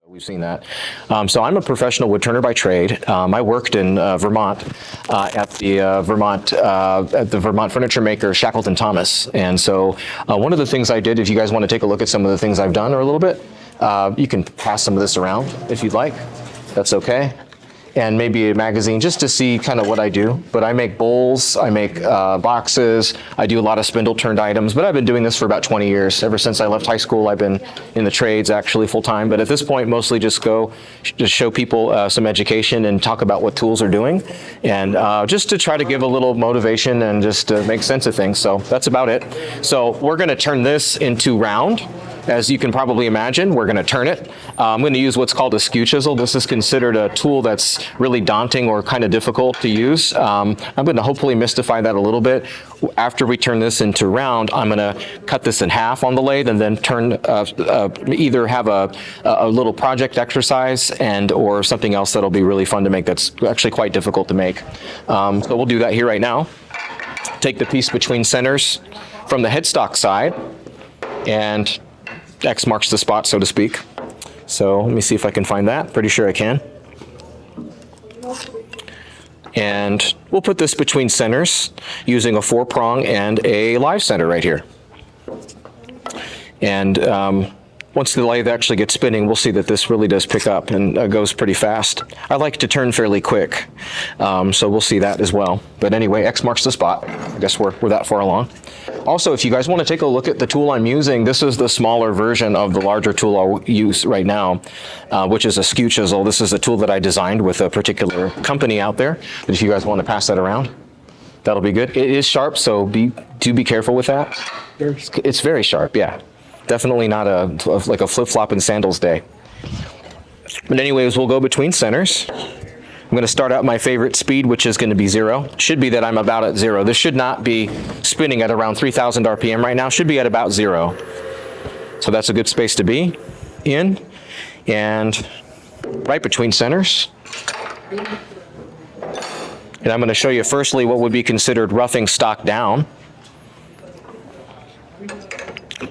We've seen that. So I'm a professional wood turner by trade. I worked in Vermont at the Vermont furniture maker Shackleton Thomas. And so one of the things I did, if you guys want to take a look at some of the things I've done or a little bit, you can pass some of this around if you'd like. That's okay. And maybe a magazine just to see kind of what I do. But I make bowls, I make boxes, I do a lot of spindle turned items, but I've been doing this for about 20 years. Ever since I left high school, I've been in the trades actually full time. But at this point, mostly just show people some education and talk about what tools are doing. And just to try to give a little motivation and just to make sense of things. So that's about it. So we're gonna turn this into round. As you can probably imagine, we're going to turn it. I'm going to use what's called a skew chisel. This is considered a tool that's really daunting or kind of difficult to use. I'm going to hopefully mystify that a little bit. After we turn this into round, I'm going to cut this in half on the lathe and then turn, either have a little project exercise or something else that'll be really fun to make that's actually quite difficult to make. So we'll do that here right now. Take the piece between centers from the headstock side, and X marks the spot, so to speak. So let me see if I can find that. Pretty sure I can. And we'll put this between centers using a 4-prong and a live center right here. And once the lathe actually gets spinning, we'll see that this really does pick up and goes pretty fast. I like to turn fairly quick, so we'll see that as well. But anyway, X marks the spot. I guess we're that far along. Also, if you guys want to take a look at the tool I'm using, this is the smaller version of the larger tool I'll use right now, which is a skew chisel. This is a tool that I designed with a particular company out there. But if you guys want to pass that around, that'll be good. It is sharp, so do be careful with that. It's very sharp, yeah. Definitely not like a flip-flop and sandals day. But anyways, we'll go between centers. I'm going to start out my favorite speed, which is going to be 0. It should be that I'm about at 0. This should not be spinning at around 3,000 RPM right now. Should be at about 0. So that's a good space to be in. And right between centers. And I'm going to show you firstly what would be considered roughing stock down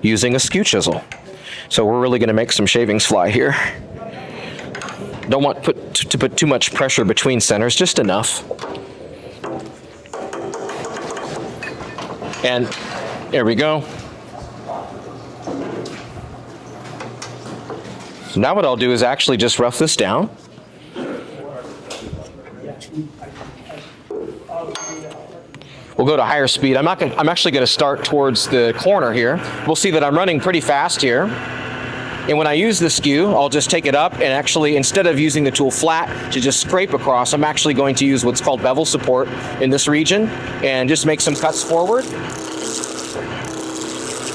using a skew chisel. So we're really going to make some shavings fly here. Don't want to put too much pressure between centers, just enough. And there we go. So now what I'll do is actually just rough this down. We'll go to higher speed. I'm actually going to start towards the corner here. We'll see that I'm running pretty fast here. And when I use the skew, I'll just take it up and actually, instead of using the tool flat to just scrape across, I'm actually going to use what's called bevel support in this region and just make some cuts forward.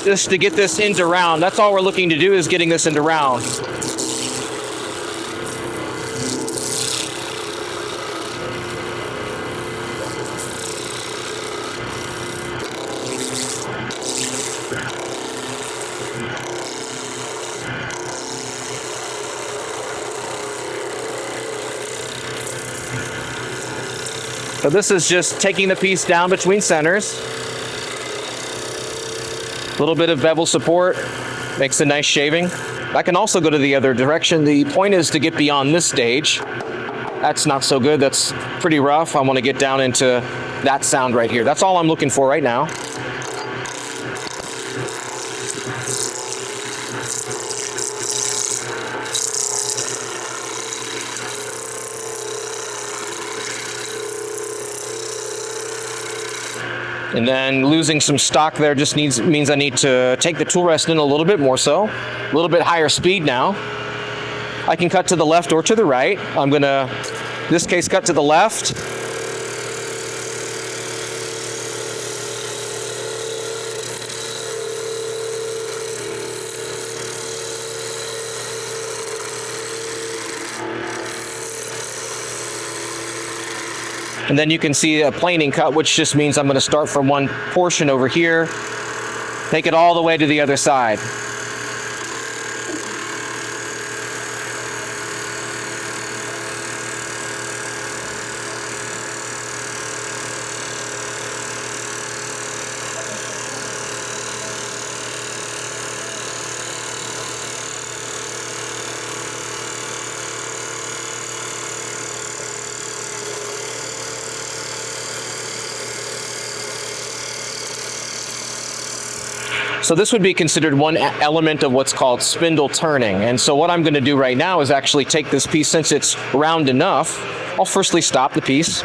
Just to get this into round. That's all we're looking to do, is getting this into round. So this is just taking the piece down between centers. A little bit of bevel support makes a nice shaving. I can also go to the other direction. The point is to get beyond this stage. That's not so good. That's pretty rough. I want to get down into that sound right here. That's all I'm looking for right now. And then losing some stock there just means I need to take the tool rest in a little bit more so. A little bit higher speed now. I can cut to the left or to the right. I'm gonna, in this case, cut to the left. And then you can see a planing cut, which just means I'm going to start from one portion over here, take it all the way to the other side. So this would be considered one element of what's called spindle turning. And so what I'm going to do right now is actually take this piece, since it's round enough, I'll firstly stop the piece.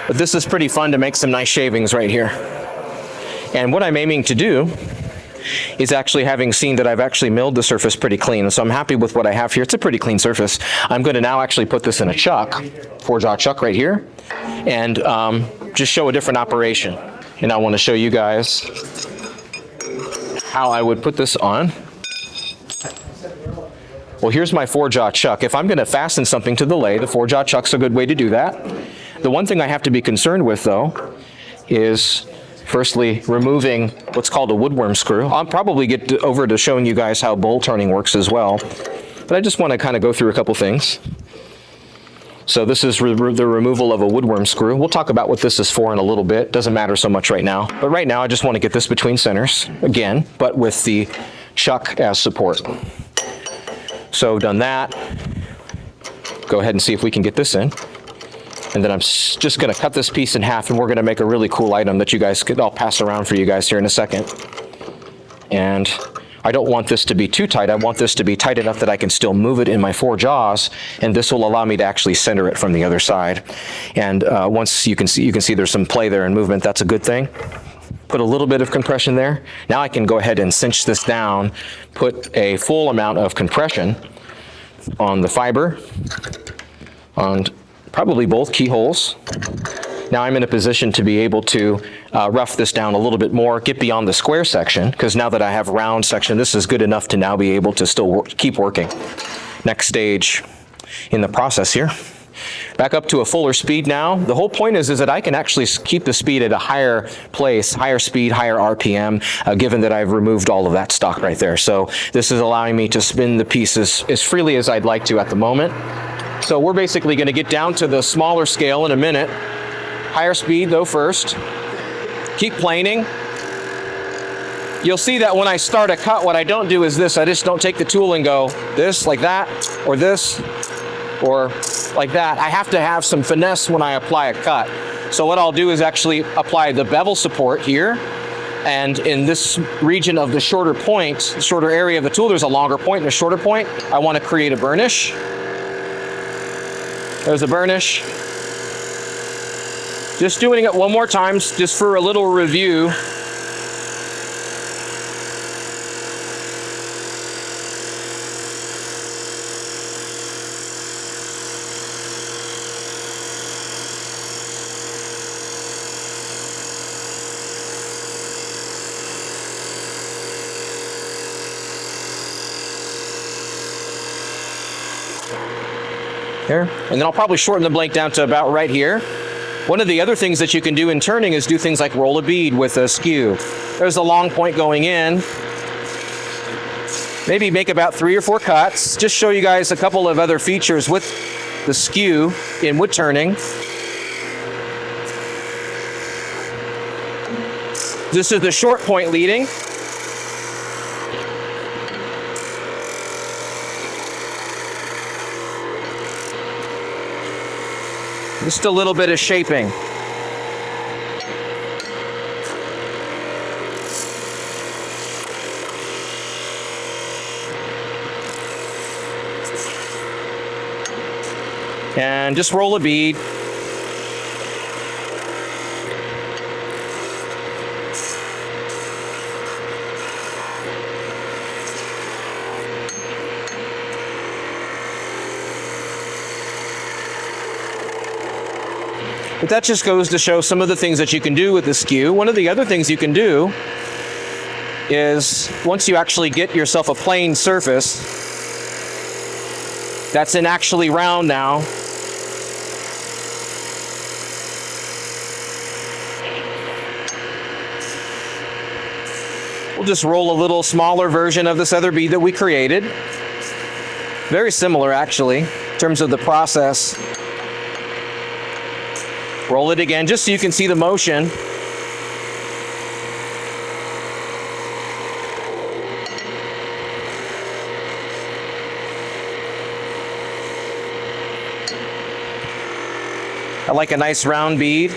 But this is pretty fun to make some nice shavings right here. And what I'm aiming to do is, actually having seen that I've actually milled the surface pretty clean, so I'm happy with what I have here. It's a pretty clean surface. I'm going to now actually put this in a chuck, 4-jaw chuck right here, and just show a different operation. And I want to show you guys how I would put this on. Well, here's my 4-jaw chuck. If I'm going to fasten something to the lathe, the 4-jaw chuck's a good way to do that. The one thing I have to be concerned with, though, is firstly removing what's called a woodworm screw. I'll probably get over to showing you guys how bowl turning works as well, but I just want to kind of go through a couple things. So this is the removal of a woodworm screw. We'll talk about what this is for in a little bit. Doesn't matter so much right now. But right now I just want to get this between centers again, but with the chuck as support. So done that. Go ahead and see if we can get this in. And then I'm just going to cut this piece in half, and we're going to make a really cool item that you guys could, I'll pass around for you guys here in a second. And I don't want this to be too tight. I want this to be tight enough that I can still move it in my 4 jaws, and this will allow me to actually center it from the other side. And once you can see there's some play there and movement. That's a good thing. Put a little bit of compression there. Now I can go ahead and cinch this down, put a full amount of compression on the fiber, on probably both keyholes. Now I'm in a position to be able to rough this down a little bit more, get beyond the square section, because now that I have round section, this is good enough to now be able to still keep working. Next stage in the process here. Back up to a fuller speed now. The whole point is that I can actually keep the speed at a higher place, higher speed, higher RPM, given that I've removed all of that stock right there. So this is allowing me to spin the pieces as freely as I'd like to at the moment. So we're basically going to get down to the smaller scale in a minute. Higher speed though first. Keep planing. You'll see that when I start a cut, what I don't do is this. I just don't take the tool and go this, like that, or this, or like that. I have to have some finesse when I apply a cut. So what I'll do is actually apply the bevel support here. And in this region of the shorter point, the shorter area of the tool, there's a longer point and a shorter point. I want to create a burnish. There's a burnish. Just doing it one more time, just for a little review. There. And then I'll probably shorten the blank down to about right here. One of the other things that you can do in turning is do things like roll a bead with a skew. There's a long point going in. Maybe make about 3 or 4 cuts. Just show you guys a couple of other features with the skew in wood turning. This is the short point leading. Just a little bit of shaping. And just roll a bead. But that just goes to show some of the things that you can do with the skew. One of the other things you can do is, once you actually get yourself a plane surface that's in actually round now, we'll just roll a little smaller version of this other bead that we created. Very similar actually, in terms of the process. Roll it again, just so you can see the motion. I like a nice round bead.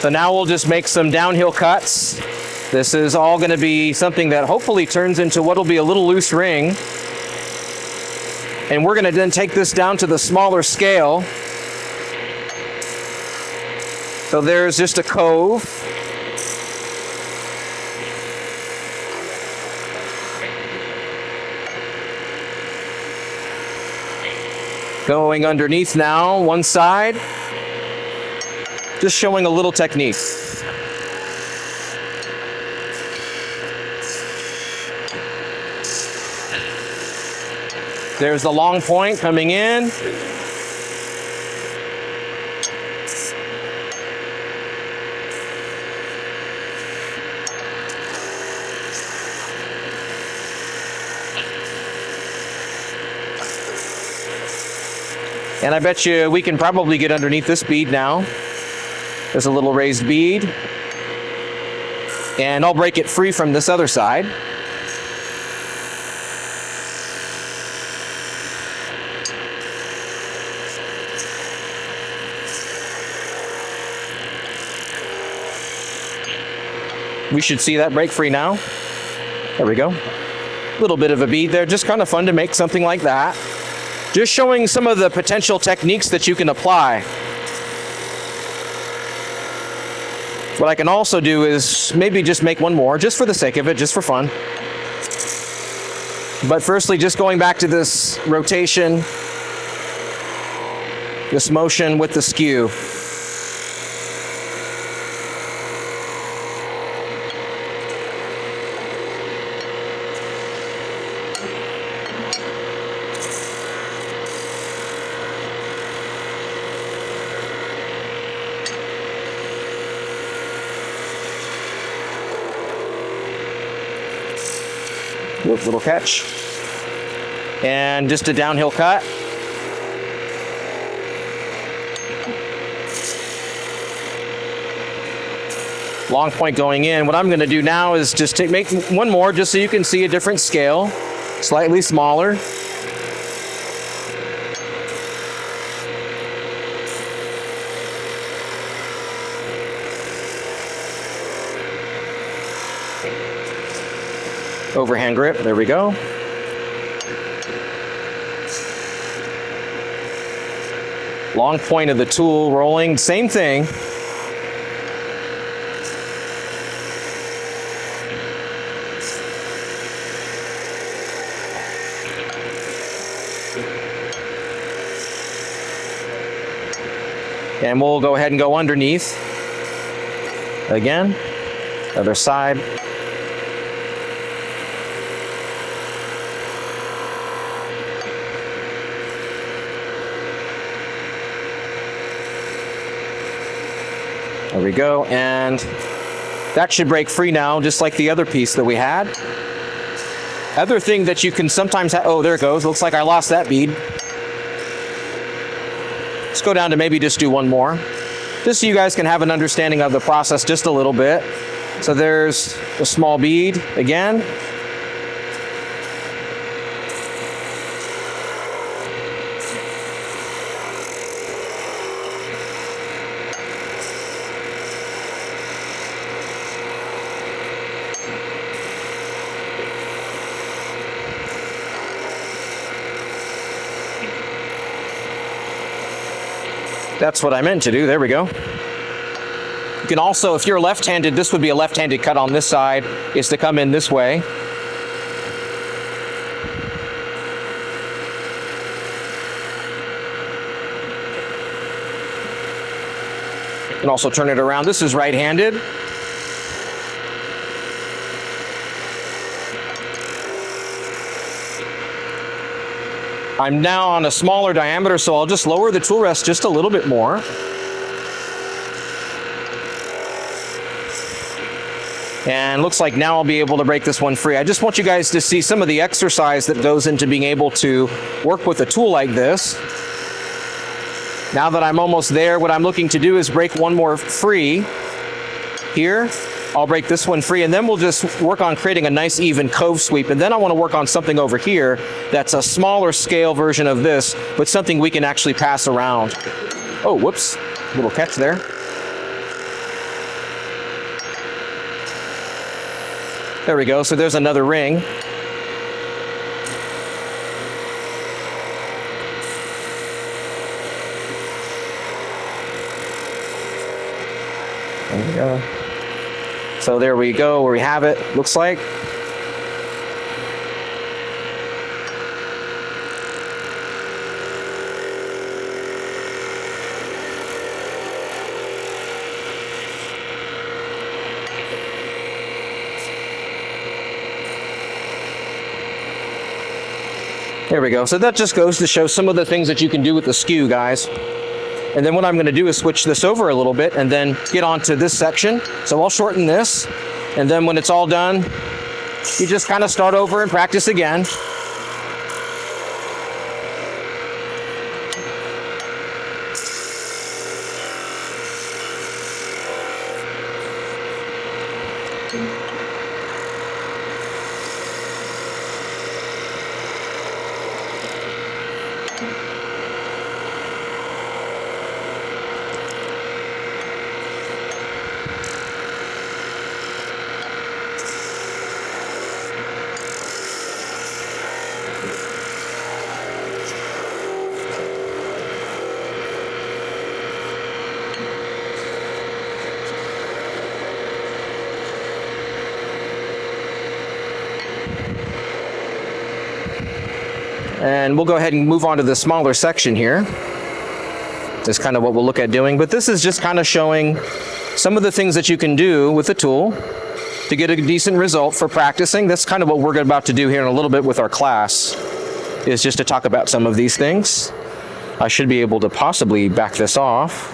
So now we'll just make some downhill cuts. This is all going to be something that hopefully turns into what will be a little loose ring. And we're going to then take this down to the smaller scale. So there's just a cove. Going underneath now, one side. Just showing a little technique. There's the long point coming in. And I bet you we can probably get underneath this bead now. There's a little raised bead. And I'll break it free from this other side. We should see that break free now. There we go. A little bit of a bead there, just kind of fun to make something like that. Just showing some of the potential techniques that you can apply. What I can also do is maybe just make one more, just for the sake of it, just for fun. But firstly, just going back to this rotation, this motion with the skew. Little catch. And just a downhill cut. Long point going in. What I'm going to do now is just make one more just so you can see a different scale. Slightly smaller. Overhand grip, there we go. Long point of the tool rolling, same thing. And we'll go ahead and go underneath. Again, other side. There we go, and that should break free now, just like the other piece that we had. Other thing that you can sometimes have, oh, there it goes. Looks like I lost that bead. Let's go down to maybe just do one more, just so you guys can have an understanding of the process just a little bit. So there's a small bead again. That's what I meant to do. There we go. You can also, if you're left-handed, this would be a left-handed cut on this side, is to come in this way. You can also turn it around. This is right-handed. I'm now on a smaller diameter, so I'll just lower the tool rest just a little bit more. And looks like now I'll be able to break this one free. I just want you guys to see some of the exercise that goes into being able to work with a tool like this. Now that I'm almost there, what I'm looking to do is break one more free here. I'll break this one free, and then we'll just work on creating a nice even cove sweep. And then I want to work on something over here that's a smaller scale version of this, but something we can actually pass around. Oh, whoops, little catch there. There we go. So there's another ring. There we go. So there we go, where we have it, looks like. There we go. So that just goes to show some of the things that you can do with the skew, guys. And then what I'm going to do is switch this over a little bit and then get onto this section. So I'll shorten this, and then when it's all done, you just kind of start over and practice again. And we'll go ahead and move on to the smaller section here. That's kind of what we'll look at doing. But this is just kind of showing some of the things that you can do with the tool to get a decent result for practicing. That's kind of what we're about to do here in a little bit with our class, is just to talk about some of these things. I should be able to possibly back this off.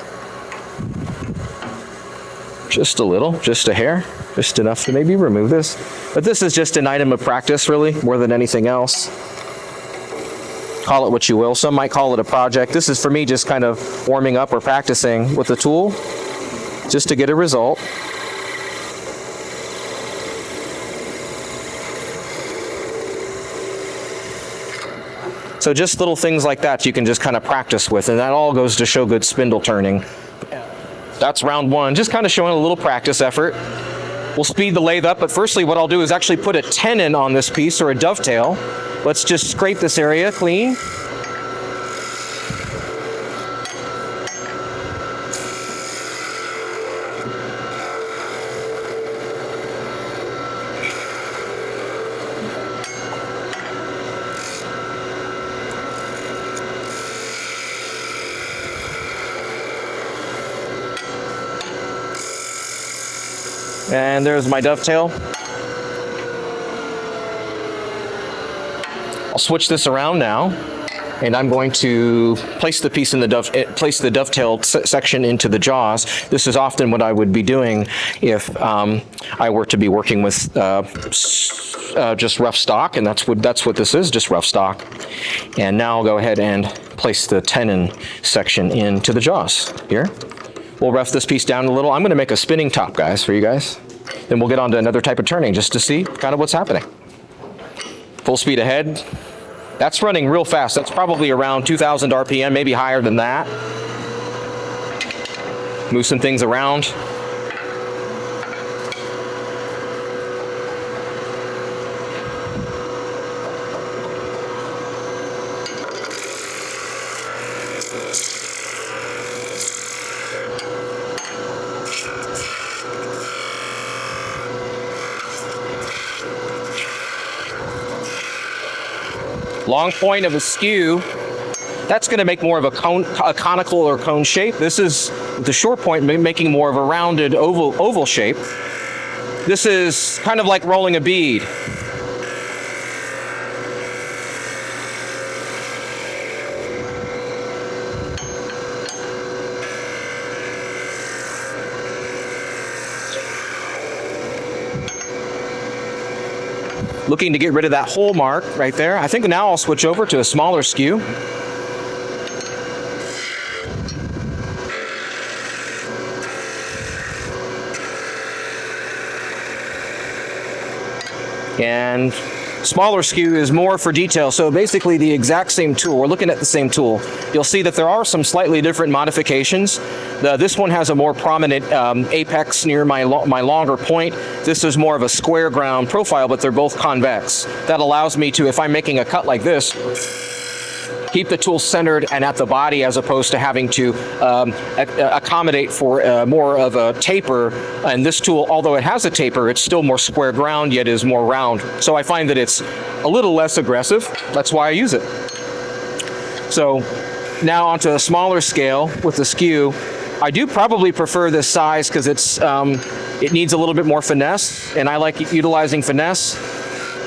Just a little, just a hair, just enough to maybe remove this. But this is just an item of practice, really, more than anything else. Call it what you will. Some might call it a project. This is, for me, just kind of warming up or practicing with the tool, just to get a result. So just little things like that you can just kind of practice with, and that all goes to show good spindle turning. That's round one, just kind of showing a little practice effort. We'll speed the lathe up, but firstly what I'll do is actually put a tenon on this piece, or a dovetail. Let's just scrape this area clean. And there's my dovetail. I'll switch this around now, and I'm going to place the piece in the dovetail section into the jaws. This is often what I would be doing if I were to be working with just rough stock, and that's what this is, just rough stock. And now I'll go ahead and place the tenon section into the jaws here. We'll rough this piece down a little. I'm going to make a spinning top, guys, for you guys. Then we'll get on to another type of turning just to see kind of what's happening. Full speed ahead. That's running real fast. That's probably around 2,000 RPM, maybe higher than that. Move some things around. Long point of a skew, that's going to make more of a conical or cone shape. This is the short point making more of a rounded oval shape. This is kind of like rolling a bead. Looking to get rid of that hole mark right there. I think now I'll switch over to a smaller skew. And Smaller skew is more for detail. So basically the exact same tool. We're looking at the same tool. You'll see that there are some slightly different modifications. This one has a more prominent apex near my longer point. This is more of a square ground profile, but they're both convex. That allows me to, if I'm making a cut like this, keep the tool centered and at the body, as opposed to having to accommodate for more of a taper. And this tool, although it has a taper, it's still more square ground, yet is more round. So I find that it's a little less aggressive. That's why I use it. So now onto a smaller scale with the skew. I do probably prefer this size because it needs a little bit more finesse, and I like utilizing finesse.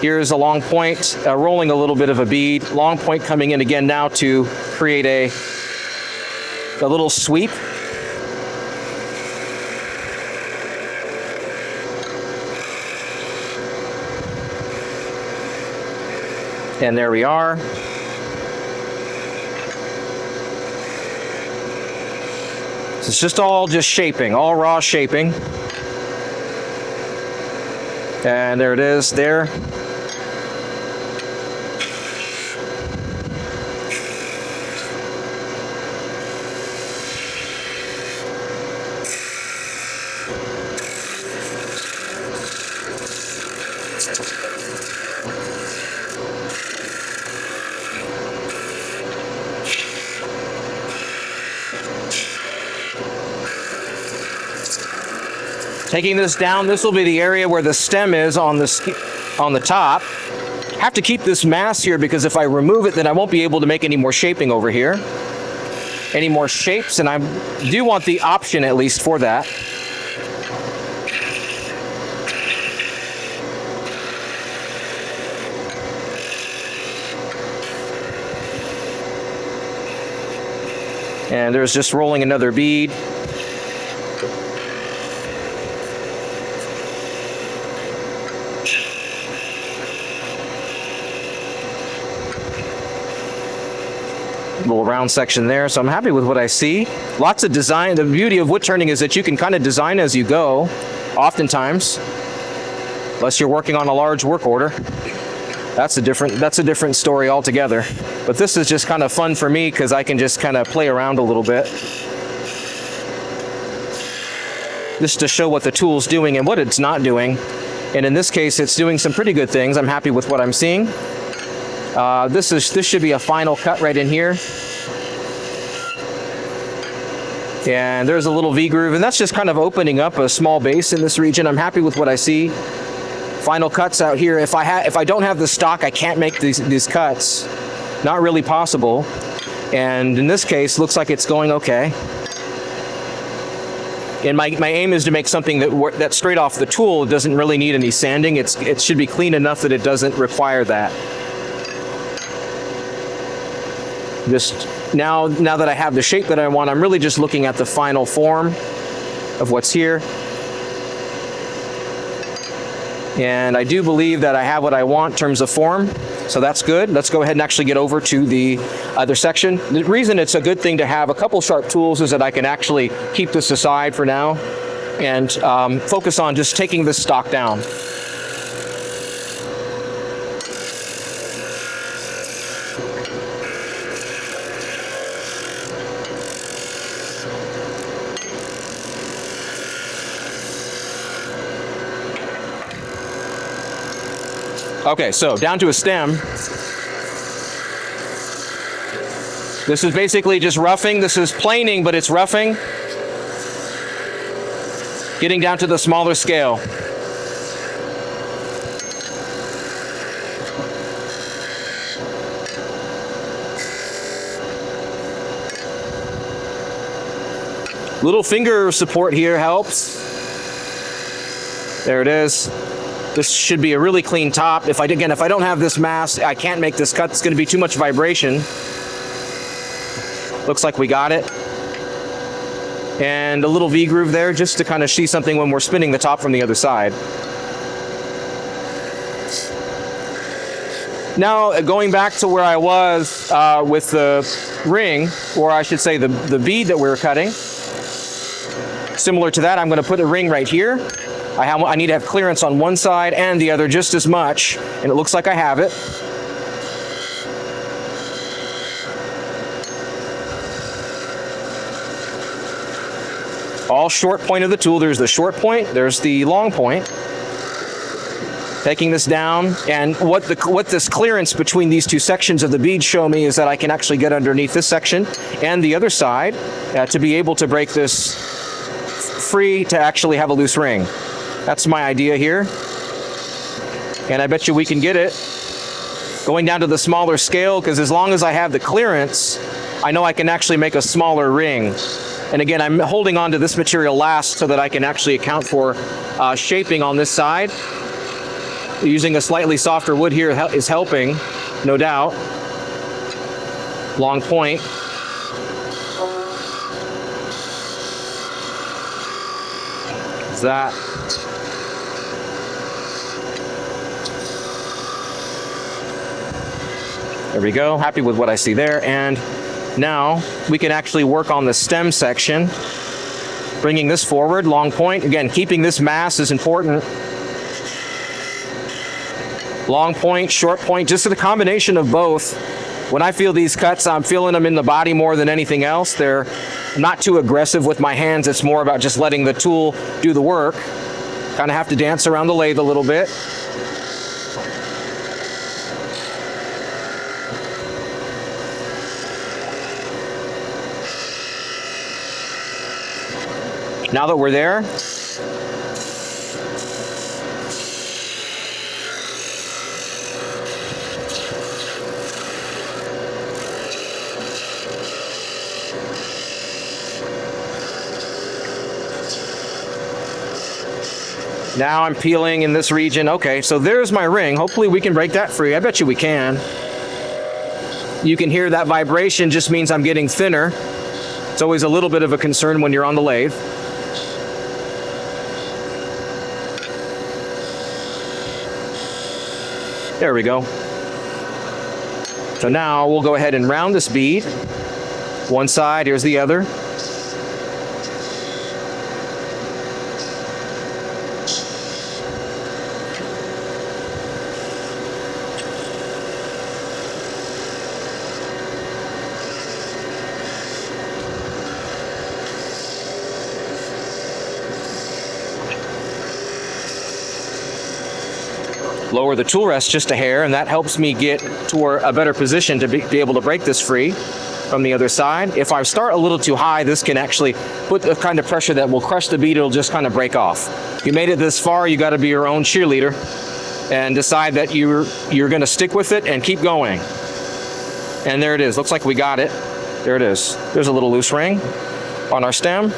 Here's a long point, rolling a little bit of a bead, long point coming in again now to create a little sweep. And there we are. So it's just all shaping, all raw shaping. And there it is there. Taking this down, this will be the area where the stem is on the top. Have to keep this mass here because if I remove it, then I won't be able to make any more shaping over here. Any more shapes, and I do want the option at least for that. And there's just rolling another bead. Little round section there, so I'm happy with what I see. Lots of design. The beauty of wood turning is that you can kind of design as you go, oftentimes, unless you're working on a large work order. That's a different story altogether. But this is just kind of fun for me because I can just kind of play around a little bit, just to show what the tool's doing and what it's not doing. And in this case, it's doing some pretty good things. I'm happy with what I'm seeing. This should be a final cut right in here. And there's a little V-groove, and that's just kind of opening up a small base in this region. I'm happy with what I see. Final cuts out here. If I don't have the stock, I can't make these cuts. Not really possible. And in this case, looks like it's going okay. And my aim is to make something that's straight off the tool. It doesn't really need any sanding. It should be clean enough that it doesn't require that. Just now that I have the shape that I want, I'm really just looking at the final form of what's here. And I do believe that I have what I want in terms of form, so that's good. Let's go ahead and actually get over to the other section. The reason it's a good thing to have a couple sharp tools is that I can actually keep this aside for now and focus on just taking this stock down. Okay, so down to a stem. This is basically just roughing. This is planing, but it's roughing. Getting down to the smaller scale. Little finger support here helps. There it is. This should be a really clean top. If I don't have this mass, I can't make this cut. It's going to be too much vibration. Looks like we got it. And a little V-groove there just to kind of see something when we're spinning the top from the other side. Now, going back to where I was with the ring, or I should say the bead that we were cutting. Similar to that, I'm going to put a ring right here. I need to have clearance on one side and the other just as much, and it looks like I have it. All short point of the tool. There's the short point, there's the long point. Taking this down, and what this clearance between these two sections of the bead show me is that I can actually get underneath this section and the other side to be able to break this free to actually have a loose ring. That's my idea here, and I bet you we can get it going down to the smaller scale, because as long as I have the clearance, I know I can actually make a smaller ring. And again, I'm holding on to this material last so that I can actually account for shaping on this side. Using a slightly softer wood here is helping, no doubt. Long point. Is that? There we go. Happy with what I see there. And now we can actually work on the stem section. Bringing this forward, long point. Again, keeping this mass is important. Long point, short point, just a combination of both. When I feel these cuts, I'm feeling them in the body more than anything else. They're not too aggressive with my hands. It's more about just letting the tool do the work. Kind of have to dance around the lathe a little bit. Now that we're there, now I'm peeling in this region. Okay, so there's my ring. Hopefully we can break that free. I bet you we can. You can hear that vibration, just means I'm getting thinner. It's always a little bit of a concern when you're on the lathe. There we go. So now we'll go ahead and round this bead. One side, here's the other. Lower the tool rest just a hair, and that helps me get to a better position to be able to break this free from the other side. If I start a little too high, this can actually put the kind of pressure that will crush the bead. It'll just kind of break off. If you made it this far, you got to be your own cheerleader and decide that you're going to stick with it and keep going. And there it is. Looks like we got it. There it is. There's a little loose ring on our stem.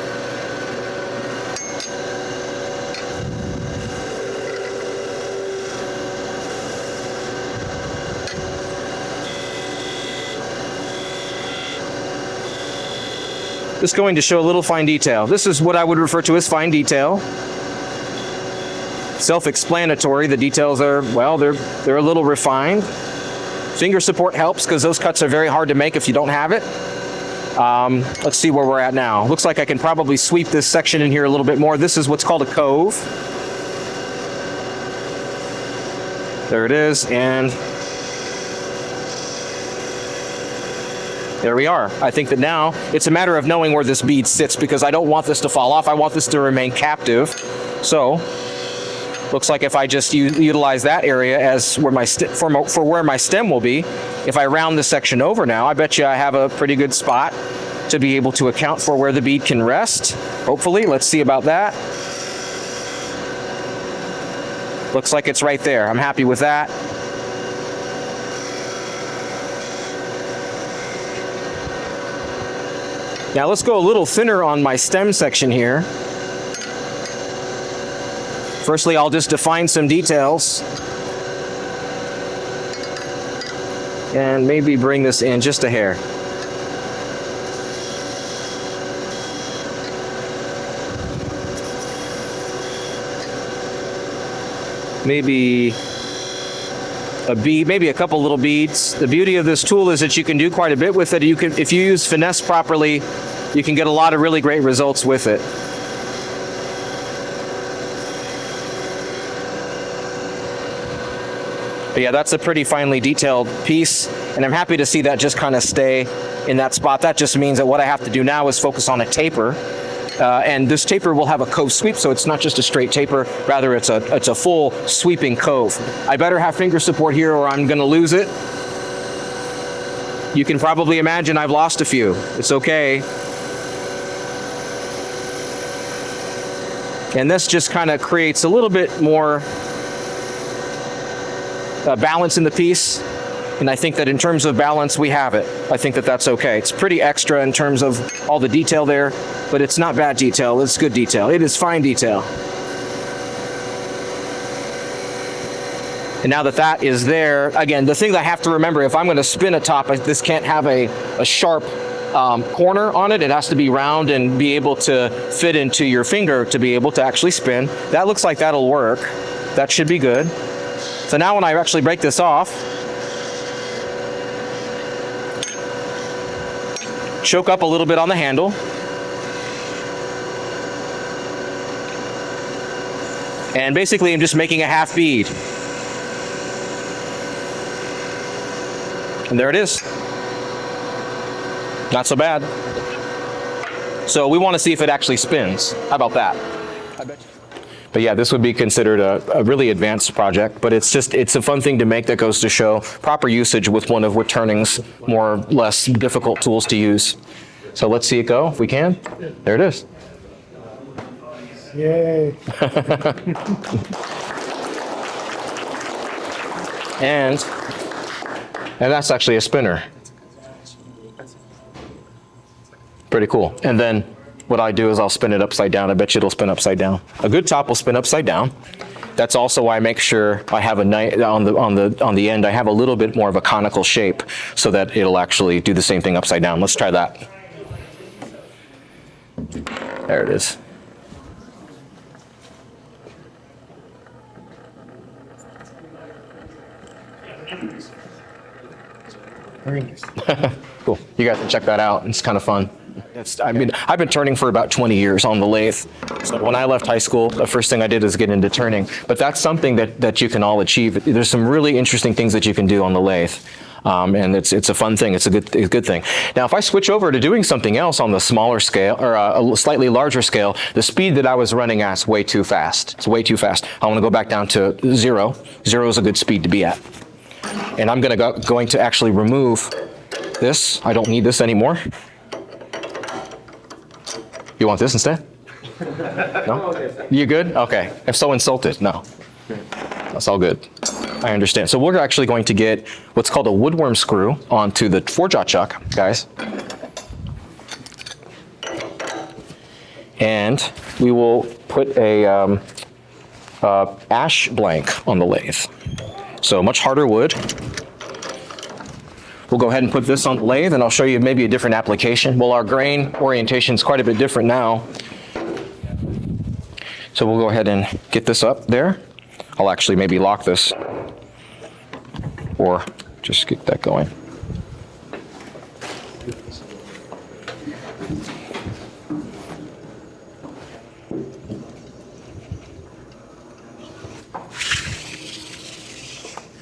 Just going to show a little fine detail. This is what I would refer to as fine detail. Self-explanatory. The details are, well, they're a little refined. Finger support helps because those cuts are very hard to make if you don't have it. Let's see where we're at now. Looks like I can probably sweep this section in here a little bit more. This is what's called a cove. There it is, and there we are. I think that now it's a matter of knowing where this bead sits, because I don't want this to fall off. I want this to remain captive. So, looks like if I just utilize that area as where for where my stem will be, if I round this section over now, I bet you I have a pretty good spot to be able to account for where the bead can rest. Hopefully, let's see about that. Looks like it's right there. I'm happy with that. Now let's go a little thinner on my stem section here. Firstly, I'll just define some details. And maybe bring this in just a hair. Maybe a bead, maybe a couple little beads. The beauty of this tool is that you can do quite a bit with it. If you use finesse properly, you can get a lot of really great results with it. But yeah, that's a pretty finely detailed piece, and I'm happy to see that just kind of stay in that spot. That just means that what I have to do now is focus on a taper. And this taper will have a cove sweep, so it's not just a straight taper, rather it's a full sweeping cove. I better have finger support here or I'm gonna lose it. You can probably imagine I've lost a few. It's okay. And this just kind of creates a little bit more balance in the piece. And I think that in terms of balance, we have it. I think that that's okay. It's pretty extra in terms of all the detail there, but it's not bad detail. It's good detail. It is fine detail. And now that that is there, again, the thing that I have to remember, if I'm going to spin a top, this can't have a sharp corner on it. It has to be round and be able to fit into your finger to be able to actually spin. That looks like that'll work. That should be good. So now when I actually break this off, choke up a little bit on the handle. And basically I'm just making a half bead. And there it is. Not so bad. So we want to see if it actually spins. How about that? I bet you. But yeah, this would be considered a really advanced project, but it's a fun thing to make that goes to show proper usage with one of Woodturning's more or less difficult tools to use. So let's see it go if we can. There it is. Yay. And that's actually a spinner. Pretty cool. And then what I do is I'll spin it upside down. I bet you it'll spin upside down. A good top will spin upside down. That's also why I make sure I have on the end I have a little bit more of a conical shape so that it'll actually do the same thing upside down. Let's try that. There it is. Very nice. Cool. You guys can check that out. It's kind of fun. I've been turning for about 20 years on the lathe. So when I left high school, the first thing I did is get into turning. But that's something that you can all achieve. There's some really interesting things that you can do on the lathe. And it's a fun thing. It's a good thing. Now, if I switch over to doing something else on the smaller scale or a slightly larger scale, the speed that I was running at is way too fast. It's way too fast. I want to go back down to 0. 0 is a good speed to be at. And I'm going to actually remove this. I don't need this anymore. You want this instead? No? You good? Okay. I'm so insulted. No. That's all good. I understand. So we're actually going to get what's called a woodworm screw onto the four-jaw chuck, guys. And we will put a ash blank on the lathe. So much harder wood. We'll go ahead and put this on the lathe, and I'll show you maybe a different application. Well, our grain orientation is quite a bit different now. So we'll go ahead and get this up there. I'll actually maybe lock this, or just get that going.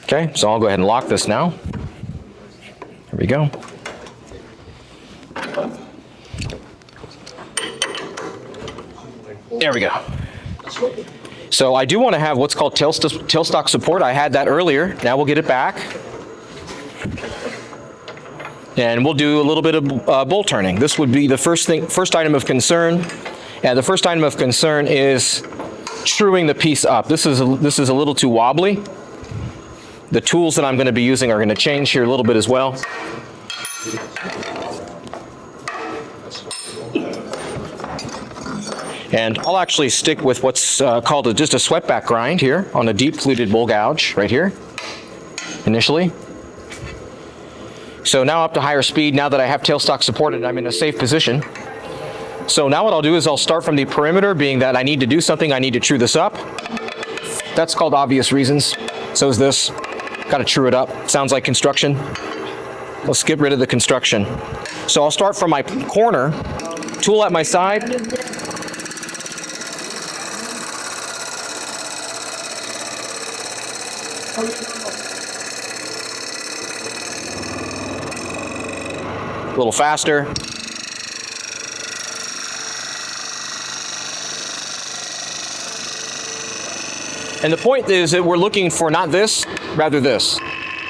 Okay, so I'll go ahead and lock this now. There we go. There we go. So I do want to have what's called tailstock support. I had that earlier. Now we'll get it back. And we'll do a little bit of bolt turning. This would be the first item of concern. And the first item of concern is truing the piece up. This is a little too wobbly. The tools that I'm going to be using are going to change here a little bit as well. And I'll actually stick with what's called just a swept back grind here on a deep fluted bowl gouge right here, initially. So now up to higher speed, now that I have tailstock supported, I'm in a safe position. So now what I'll do is I'll start from the perimeter, being that I need to do something, I need to true this up. That's called obvious reasons. So is this. Got to true it up. Sounds like construction. Let's get rid of the construction. So I'll start from my corner, tool at my side. A little faster. And the point is that we're looking for not this, rather this.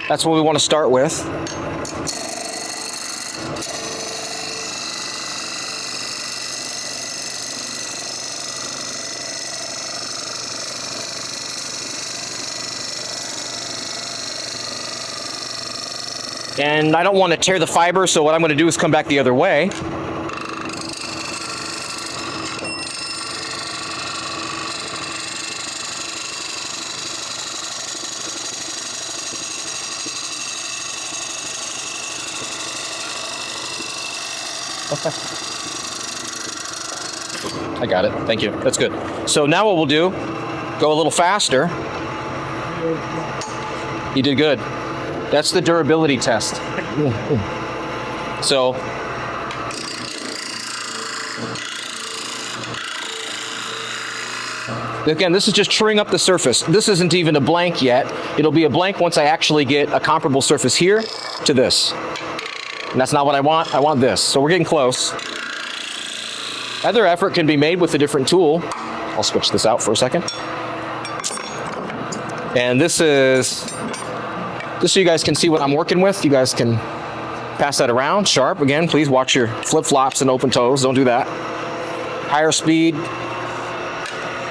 That's what we want to start with. And I don't want to tear the fiber, so what I'm going to do is come back the other way. Okay. I got it. Thank you. That's good. So now what we'll do, go a little faster. You did good. That's the durability test. So again, this is just truing up the surface. This isn't even a blank yet. It'll be a blank once I actually get a comparable surface here to this. And that's not what I want. I want this. So we're getting close. Other effort can be made with a different tool. I'll switch this out for a second. And this is just so you guys can see what I'm working with. You guys can pass that around. Sharp. Again, please watch your flip-flops and open toes. Don't do that. Higher speed.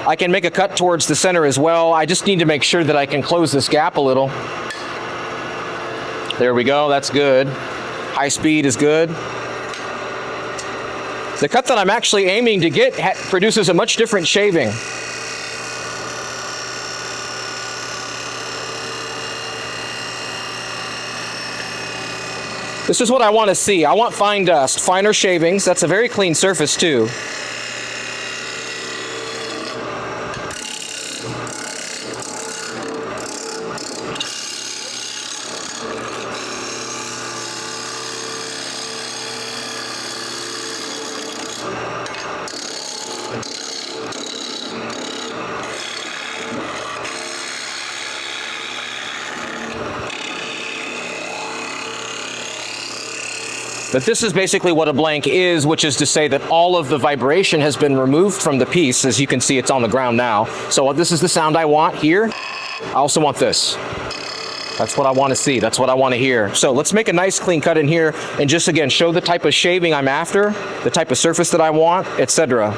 I can make a cut towards the center as well. I just need to make sure that I can close this gap a little. There we go. That's good. High speed is good. The cut that I'm actually aiming to get produces a much different shaving. This is what I want to see. I want fine dust, finer shavings. That's a very clean surface too. But this is basically what a blank is, which is to say that all of the vibration has been removed from the piece. As you can see, it's on the ground now. So this is the sound I want here. I also want this. That's what I want to see. That's what I want to hear. So let's make a nice clean cut in here and just again show the type of shaving I'm after, the type of surface that I want, etc.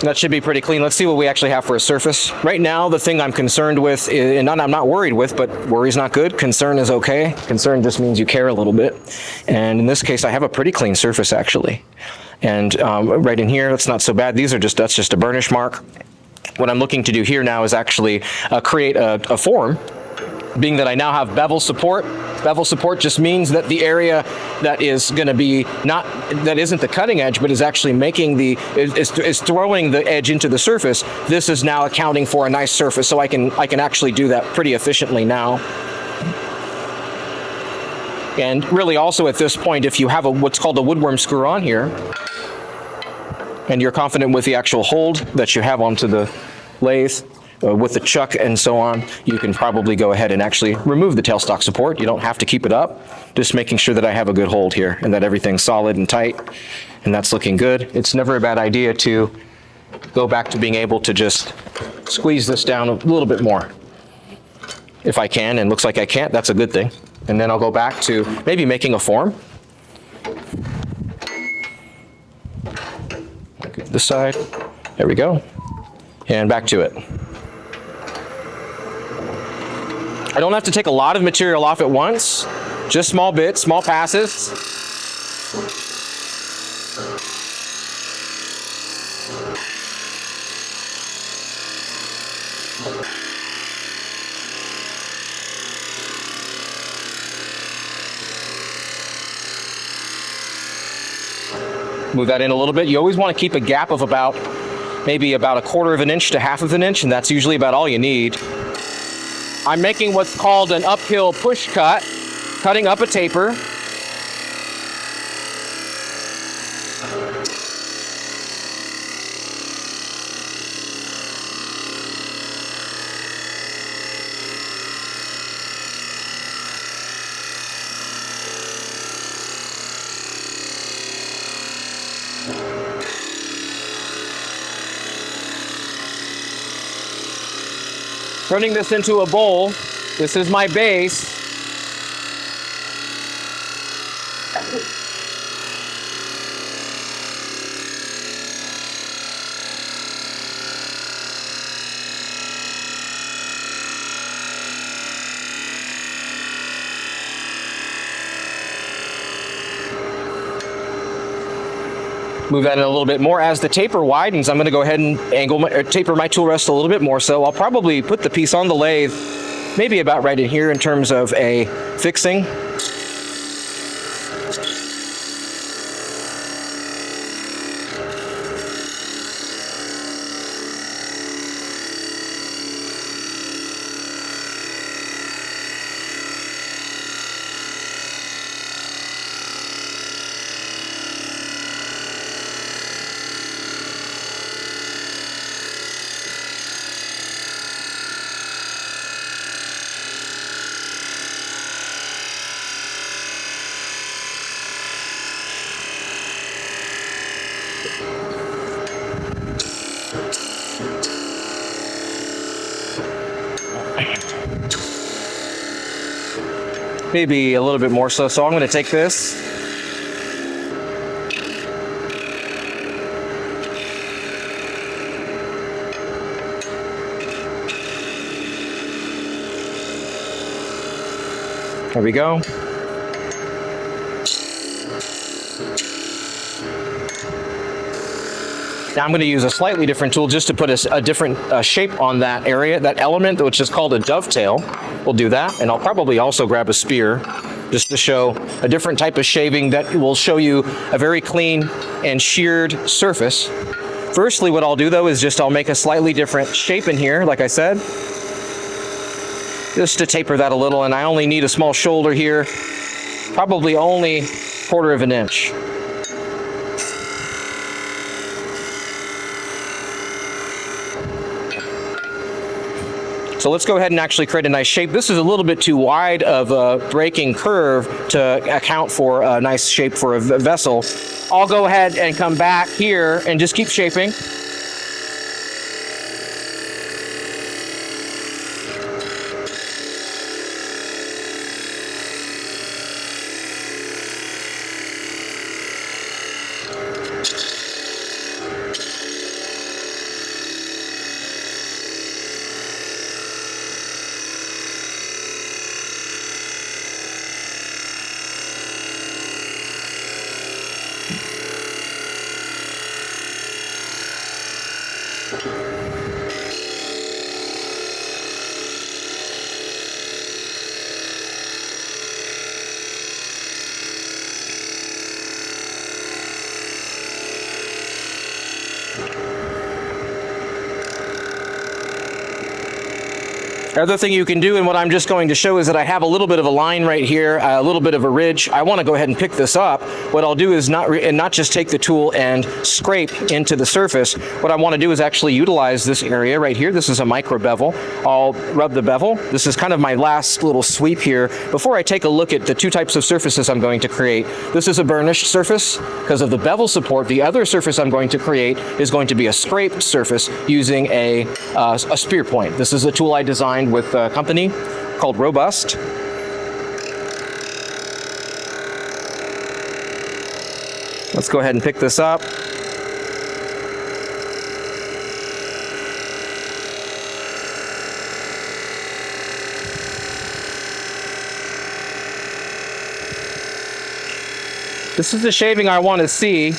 That should be pretty clean. Let's see what we actually have for a surface. Right now, the thing I'm concerned with, and I'm not worried with, but worry's not good. Concern is okay. Concern just means you care a little bit. And in this case, I have a pretty clean surface actually. And right in here, that's not so bad. That's just a burnish mark. What I'm looking to do here now is actually create a form, being that I now have bevel support. Bevel support just means that the area that is going to be that isn't the cutting edge, but is actually making is throwing the edge into the surface. This is now accounting for a nice surface, so I can actually do that pretty efficiently now. And really also at this point, if you have what's called a woodworm screw on here, and you're confident with the actual hold that you have onto the lathe, with the chuck and so on, you can probably go ahead and actually remove the tailstock support. You don't have to keep it up, just making sure that I have a good hold here and that everything's solid and tight, and that's looking good. It's never a bad idea to go back to being able to just squeeze this down a little bit more. If I can, and looks like I can't, that's a good thing. And then I'll go back to maybe making a form. This side, there we go, and back to it. I don't have to take a lot of material off at once, just small bits, small passes. Move that in a little bit. You always want to keep a gap of about maybe about 1/4 of an inch to 1/2 of an inch, and that's usually about all you need. I'm making what's called an uphill push cut, cutting up a taper. Turning this into a bowl. This is my base. Move that in a little bit more. As the taper widens, I'm going to go ahead and taper my tool rest a little bit more. So I'll probably put the piece on the lathe maybe about right in here in terms of a fixing. Maybe a little bit more so. So I'm going to take this. There we go. Now I'm going to use a slightly different tool just to put a different shape on that area, that element, which is called a dovetail. We'll do that, and I'll probably also grab a spear just to show a different type of shaving that will show you a very clean and sheared surface. Firstly, what I'll do though is I'll make a slightly different shape in here, like I said, just to taper that a little, and I only need a small shoulder here, probably only 1/4 of an inch. So let's go ahead and actually create a nice shape. This is a little bit too wide of a breaking curve to account for a nice shape for a vessel. I'll go ahead and come back here and just keep shaping. Other thing you can do, and what I'm just going to show, is that I have a little bit of a line right here, a little bit of a ridge. I want to go ahead and pick this up. What I'll do is not just take the tool and scrape into the surface. What I want to do is actually utilize this area right here. This is a micro bevel. I'll rub the bevel. This is kind of my last little sweep here before I take a look at the two types of surfaces I'm going to create. This is a burnished surface because of the bevel support. The other surface I'm going to create is going to be a scraped surface using a spear point. This is a tool I designed with a company called Robust. Let's go ahead and pick this up. This is the shaving I want to see.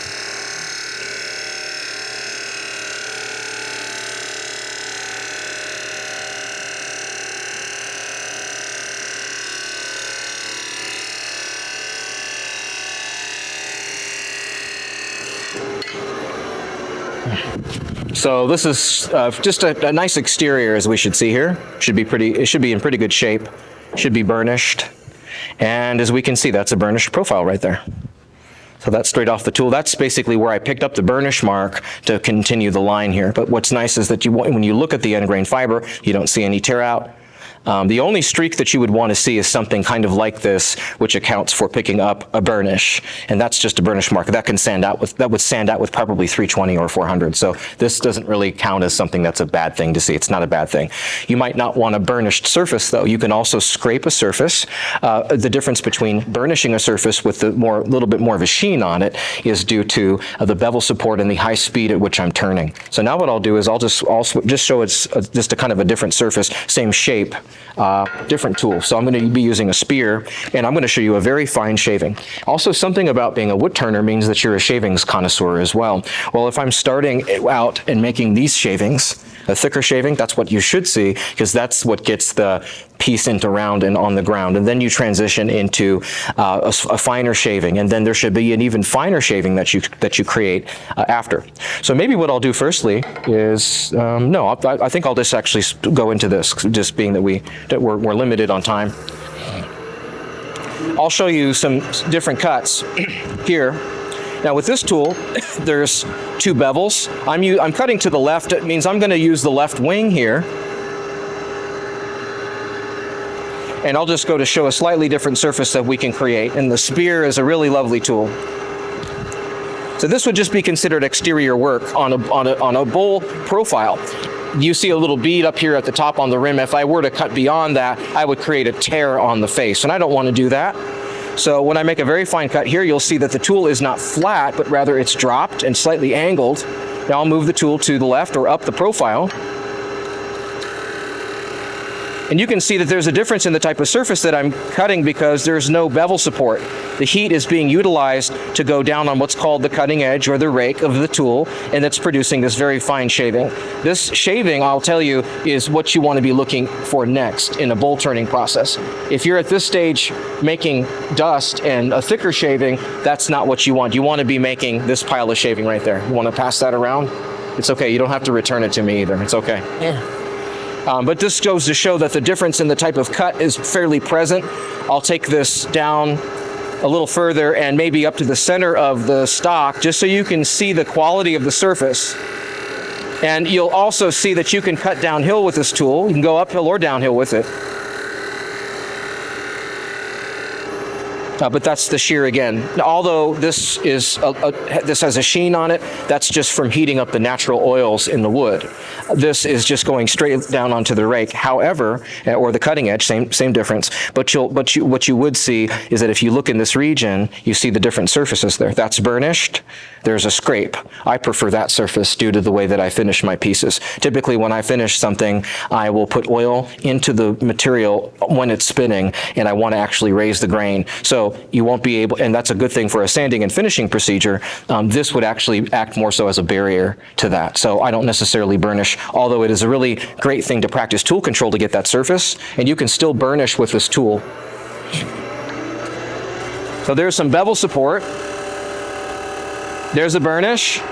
So this is just a nice exterior, as we should see here. It should be in pretty good shape. Should be burnished. And as we can see, that's a burnished profile right there. So that's straight off the tool. That's basically where I picked up the burnish mark to continue the line here. But what's nice is that when you look at the end grain fiber, you don't see any tear out. The only streak that you would want to see is something kind of like this, which accounts for picking up a burnish, and that's just a burnish mark. That would sand out with probably 320 or 400. So this doesn't really count as something that's a bad thing to see. It's not a bad thing. You might not want a burnished surface, though. You can also scrape a surface. The difference between burnishing a surface with a little bit more of a sheen on it is due to the bevel support and the high speed at which I'm turning. So now what I'll do is I'll just show it's just a kind of a different surface, same shape. Different tool. So I'm going to be using a spear, and I'm going to show you a very fine shaving. Also, something about being a wood turner means that you're a shavings connoisseur as well. Well, if I'm starting out and making these shavings, a thicker shaving, that's what you should see, because that's what gets the piece into round and on the ground. And then you transition into a finer shaving, and then there should be an even finer shaving that you create after. So maybe what I'll do firstly is, I think I'll just actually go into this, just being that we're limited on time. I'll show you some different cuts here. Now with this tool, there's two bevels. I'm cutting to the left. It means I'm going to use the left wing here. And I'll just go to show a slightly different surface that we can create. And the spear is a really lovely tool. So this would just be considered exterior work on a bowl profile. You see a little bead up here at the top on the rim. If I were to cut beyond that, I would create a tear on the face, and I don't want to do that. So when I make a very fine cut here, you'll see that the tool is not flat, but rather it's dropped and slightly angled. Now I'll move the tool to the left or up the profile. And you can see that there's a difference in the type of surface that I'm cutting because there's no bevel support. The heat is being utilized to go down on what's called the cutting edge or the rake of the tool, and it's producing this very fine shaving. This shaving, I'll tell you, is what you want to be looking for next in a bowl turning process. If you're at this stage making dust and a thicker shaving, that's not what you want. You want to be making this pile of shaving right there. You want to pass that around? It's okay. You don't have to return it to me either. It's okay. Yeah. But this goes to show that the difference in the type of cut is fairly present. I'll take this down a little further and maybe up to the center of the stock just so you can see the quality of the surface. And you'll also see that you can cut downhill with this tool. You can go uphill or downhill with it. But that's the shear again. Although this has a sheen on it, that's just from heating up the natural oils in the wood. This is just going straight down onto the rake. However, or the cutting edge, same difference. But what you would see is that if you look in this region, you see the different surfaces there. That's burnished. There's a scrape. I prefer that surface due to the way that I finish my pieces. Typically, when I finish something, I will put oil into the material when it's spinning, and I want to actually raise the grain. So you won't be able, and that's a good thing for a sanding and finishing procedure. This would actually act more so as a barrier to that. So I don't necessarily burnish, although it is a really great thing to practice tool control to get that surface, and you can still burnish with this tool. So there's some bevel support. There's a burnish.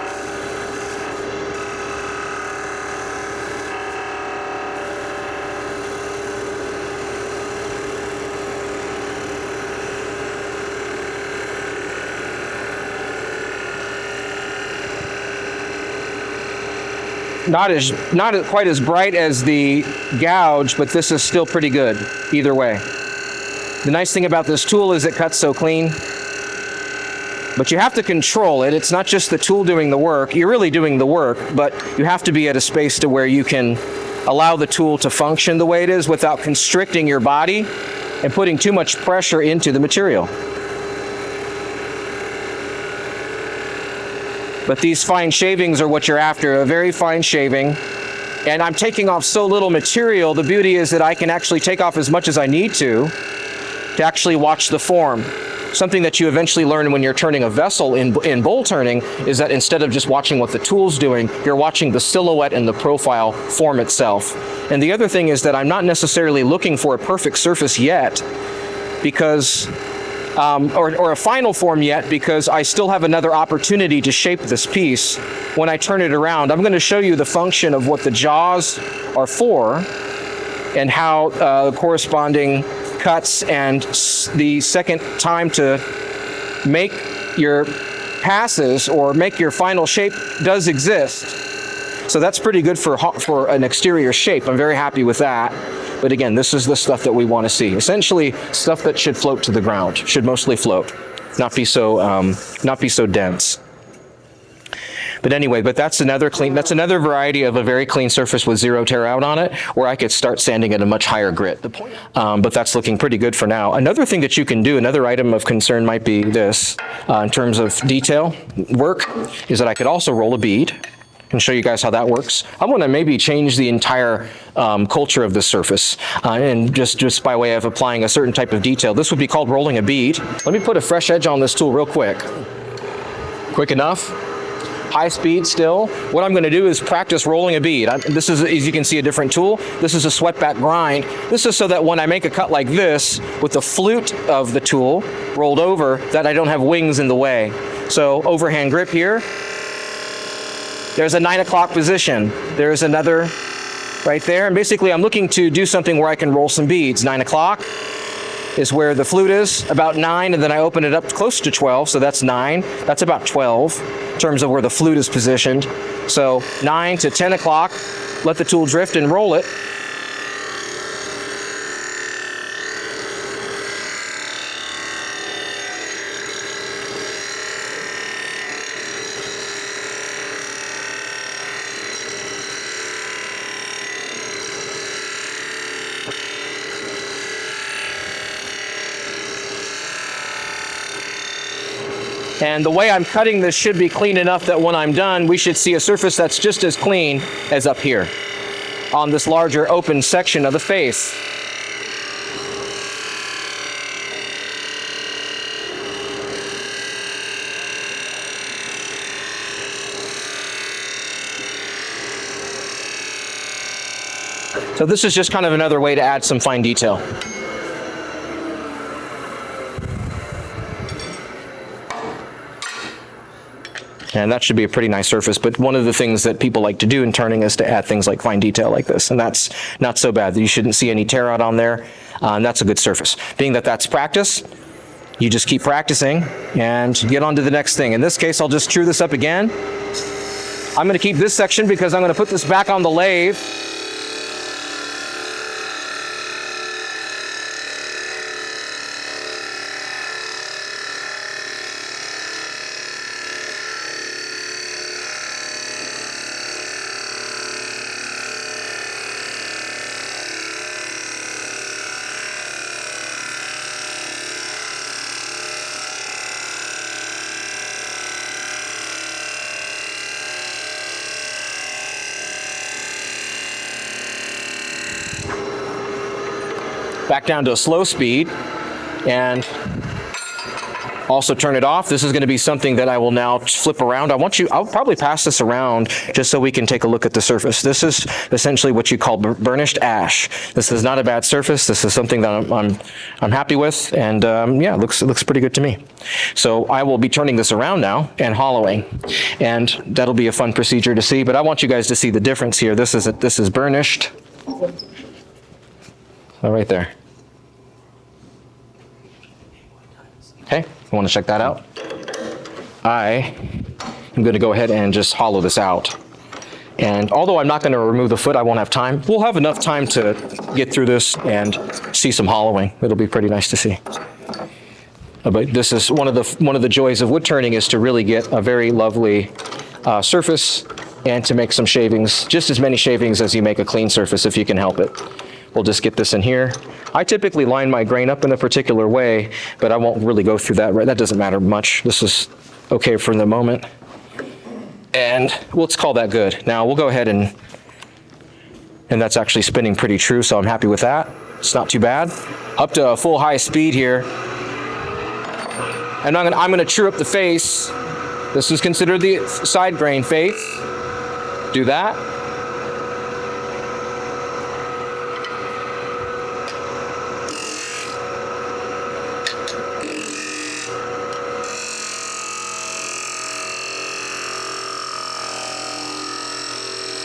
Not quite as bright as the gouge, but this is still pretty good either way. The nice thing about this tool is it cuts so clean, but you have to control it. It's not just the tool doing the work. You're really doing the work, but you have to be at a space to where you can allow the tool to function the way it is without constricting your body and putting too much pressure into the material. But these fine shavings are what you're after, a very fine shaving. And I'm taking off so little material. The beauty is that I can actually take off as much as I need to actually watch the form. Something that you eventually learn when you're turning a vessel in bowl turning is that instead of just watching what the tool's doing, you're watching the silhouette and the profile form itself. And the other thing is that I'm not necessarily looking for a perfect surface yet, because or a final form yet, because I still have another opportunity to shape this piece when I turn it around. I'm going to show you the function of what the jaws are for and how corresponding cuts and the second time to make your passes or make your final shape does exist. So that's pretty good for an exterior shape. I'm very happy with that. But again, this is the stuff that we want to see. Essentially, stuff that should float to the ground, should mostly float, not be so dense. But anyway, that's another variety of a very clean surface with zero tear out on it, where I could start sanding at a much higher grit. But that's looking pretty good for now. Another thing that you can do, another item of concern might be this, in terms of detail work, is that I could also roll a bead and show you guys how that works. I want to maybe change the entire culture of the surface, and just by way of applying a certain type of detail. This would be called rolling a bead. Let me put a fresh edge on this tool real quick. Quick enough. High speed still. What I'm going to do is practice rolling a bead. This is, as you can see, a different tool. This is a swept-back grind. This is so that when I make a cut like this, with the flute of the tool rolled over, that I don't have wings in the way. So overhand grip here. There's a 9 o'clock position. There's another right there. And basically, I'm looking to do something where I can roll some beads. 9 o'clock is where the flute is, about 9, and then I open it up close to 12, so that's 9. That's about 12 in terms of where the flute is positioned. So 9 to 10 o'clock, let the tool drift and roll it. And the way I'm cutting this should be clean enough that when I'm done, we should see a surface that's just as clean as up here on this larger open section of the face. So this is just kind of another way to add some fine detail. And that should be a pretty nice surface, but one of the things that people like to do in turning is to add things like fine detail like this, and that's not so bad. You shouldn't see any tear out on there, and that's a good surface. Being that that's practice, you just keep practicing and get on to the next thing. In this case, I'll just true this up again. I'm going to keep this section because I'm going to put this back on the lathe. Back down to a slow speed and also turn it off. This is going to be something that I will now flip around. I'll probably pass this around just so we can take a look at the surface. This is essentially what you call burnished ash. This is not a bad surface. This is something that I'm happy with, and yeah, it looks pretty good to me. So I will be turning this around now and hollowing, and that'll be a fun procedure to see, but I want you guys to see the difference here. This is burnished. Oh, right there. Okay, you want to check that out? I am going to go ahead and just hollow this out. And although I'm not going to remove the foot, I won't have time. We'll have enough time to get through this and see some hollowing. It'll be pretty nice to see. But this is one of the joys of wood turning, is to really get a very lovely surface and to make some shavings, just as many shavings as you make a clean surface if you can help it. We'll just get this in here. I typically line my grain up in a particular way, but I won't really go through that. That doesn't matter much. This is okay for the moment. And let's call that good. Now we'll go ahead and that's actually spinning pretty true, so I'm happy with that. It's not too bad. Up to a full high speed here. And I'm gonna true up the face. This is considered the side grain face. Do that.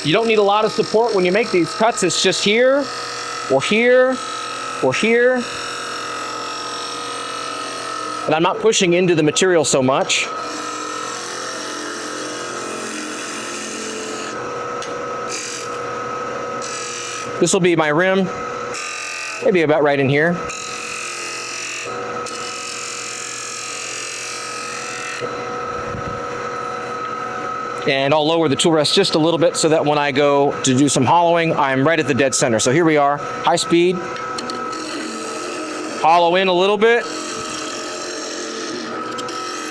You don't need a lot of support when you make these cuts. It's just here, or here, or here. And I'm not pushing into the material so much. This will be my rim, maybe about right in here. And I'll lower the tool rest just a little bit so that when I go to do some hollowing, I'm right at the dead center. So here we are, high speed. Hollow in a little bit.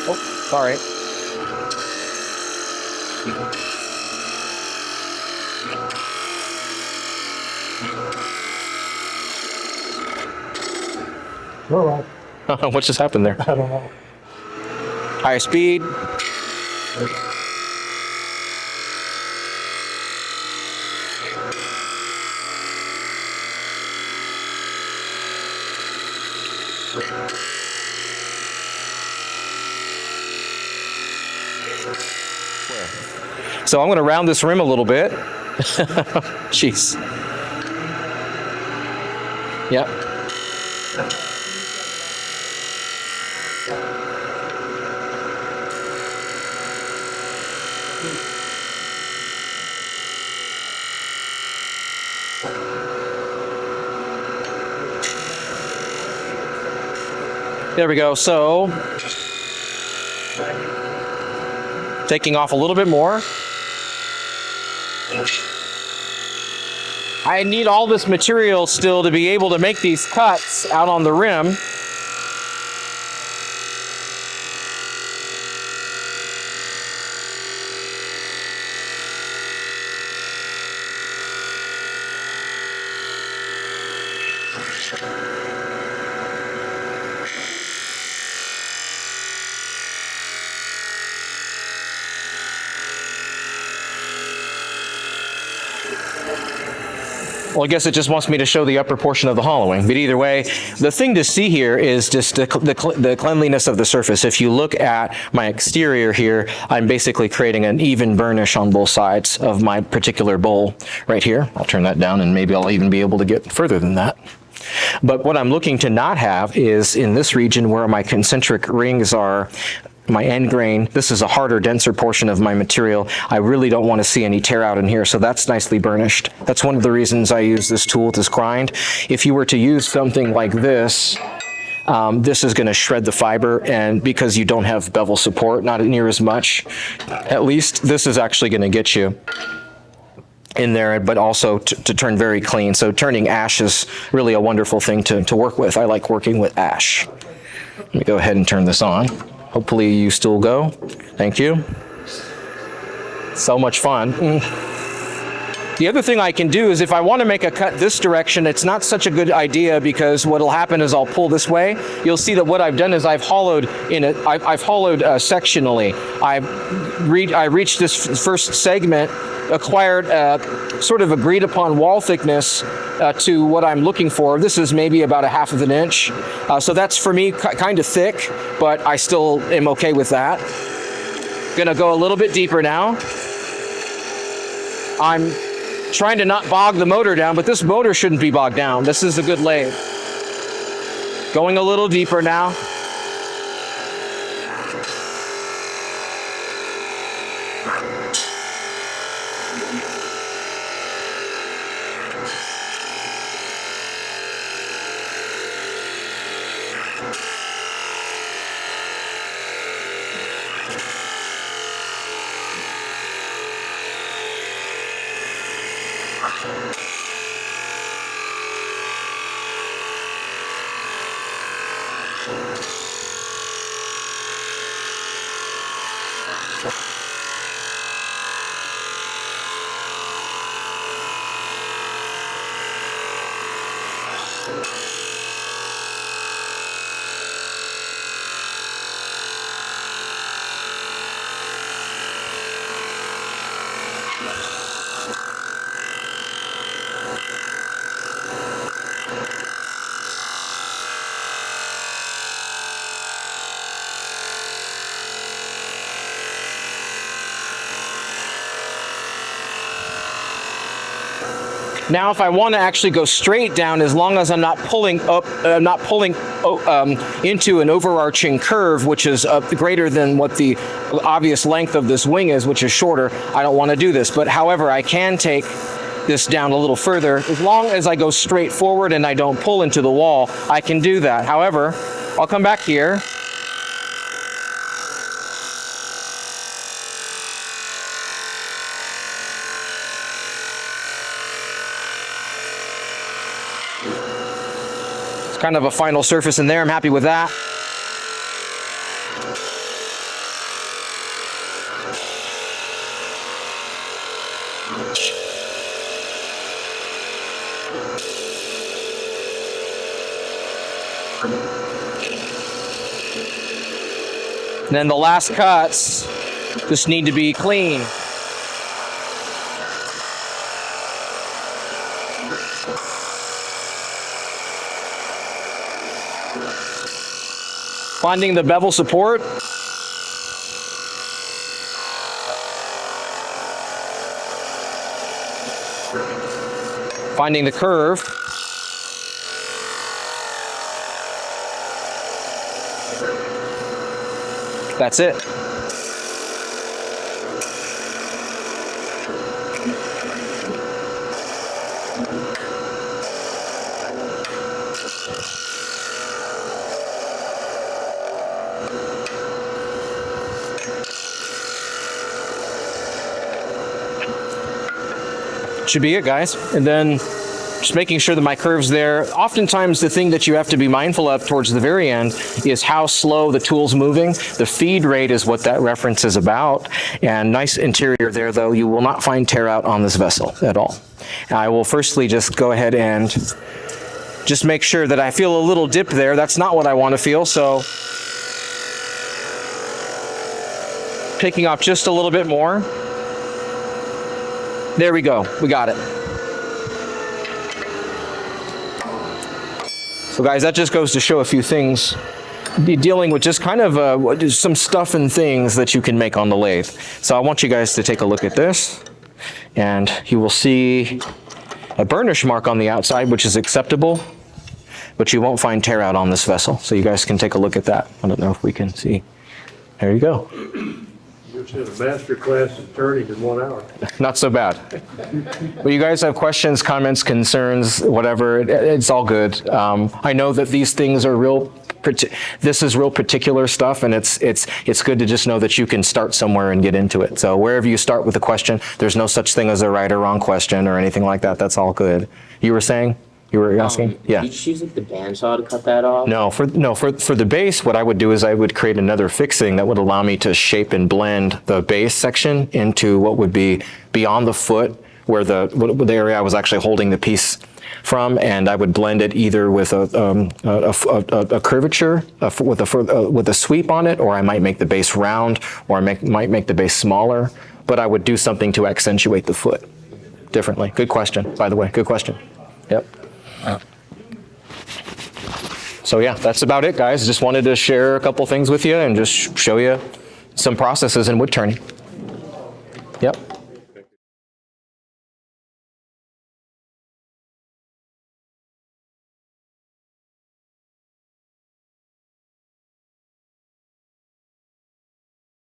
Oh, sorry. All right. What just happened there? I don't know. High speed. So I'm going to round this rim a little bit. Jeez. Yep. There we go. So taking off a little bit more. I need all this material still to be able to make these cuts out on the rim. Well, I guess it just wants me to show the upper portion of the hollowing. But either way, the thing to see here is just the cleanliness of the surface. If you look at my exterior here, I'm basically creating an even burnish on both sides of my particular bowl right here. I'll turn that down and maybe I'll even be able to get further than that. But what I'm looking to not have is in this region where my concentric rings are, my end grain, this is a harder, denser portion of my material. I really don't want to see any tear out in here, so that's nicely burnished. That's one of the reasons I use this tool, this grind. If you were to use something like this, this is going to shred the fiber, and because you don't have bevel support, not near as much, at least this is actually going to get you in there, but also to turn very clean. So turning ash is really a wonderful thing to work with. I like working with ash. Let me go ahead and turn this on. Hopefully you still go. Thank you. So much fun. The other thing I can do is if I want to make a cut this direction, it's not such a good idea because what'll happen is I'll pull this way. You'll see that what I've done is I've hollowed sectionally. I reached this first segment, acquired sort of agreed upon wall thickness to what I'm looking for. This is maybe about 1/2 of an inch. So that's for me kind of thick, but I still am okay with that. Gonna go a little bit deeper now. I'm trying to not bog the motor down, but this motor shouldn't be bogged down. This is a good lathe. Going a little deeper now. Now, if I want to actually go straight down, as long as I'm not pulling up, into an overarching curve, which is greater than what the obvious length of this wing is, which is shorter, I don't want to do this. But however, I can take this down a little further. As long as I go straight forward and I don't pull into the wall, I can do that. However, I'll come back here. It's kind of a final surface in there. I'm happy with that. And then the last cuts just need to be clean. Finding the bevel support. Finding the curve. That's it. Should be it, guys. And then just making sure that my curve's there. Oftentimes the thing that you have to be mindful of towards the very end is how slow the tool's moving. The feed rate is what that reference is about. And nice interior there, though. You will not find tear out on this vessel at all. I will firstly just go ahead and just make sure that I feel a little dip there. That's not what I want to feel, so taking off just a little bit more. There we go. We got it. So guys, that just goes to show a few things. Be dealing with just kind of some stuff and things that you can make on the lathe. So I want you guys to take a look at this, and you will see a burnish mark on the outside, which is acceptable, but you won't find tear out on this vessel. So you guys can take a look at that. I don't know if we can see. There you go. Just had a master class in turning in 1 hour. Not so bad. Well, you guys have questions, comments, concerns, whatever, it's all good. I know that these things are this is real particular stuff, and it's good to just know that you can start somewhere and get into it. So wherever you start with a question, there's no such thing as a right or wrong question or anything like that. That's all good. You were saying? You were asking? Yeah. Did you just use like the bandsaw to cut that off? No, for the base, what I would do is I would create another fixing that would allow me to shape and blend the base section into what would be beyond the foot, where the area I was actually holding the piece from, and I would blend it either with a curvature with a sweep on it, or I might make the base round, or I might make the base smaller, but I would do something to accentuate the foot differently. Good question, by the way. Good question. Yep. So yeah, that's about it, guys. Just wanted to share a couple things with you and just show you some processes in wood turning. Yep.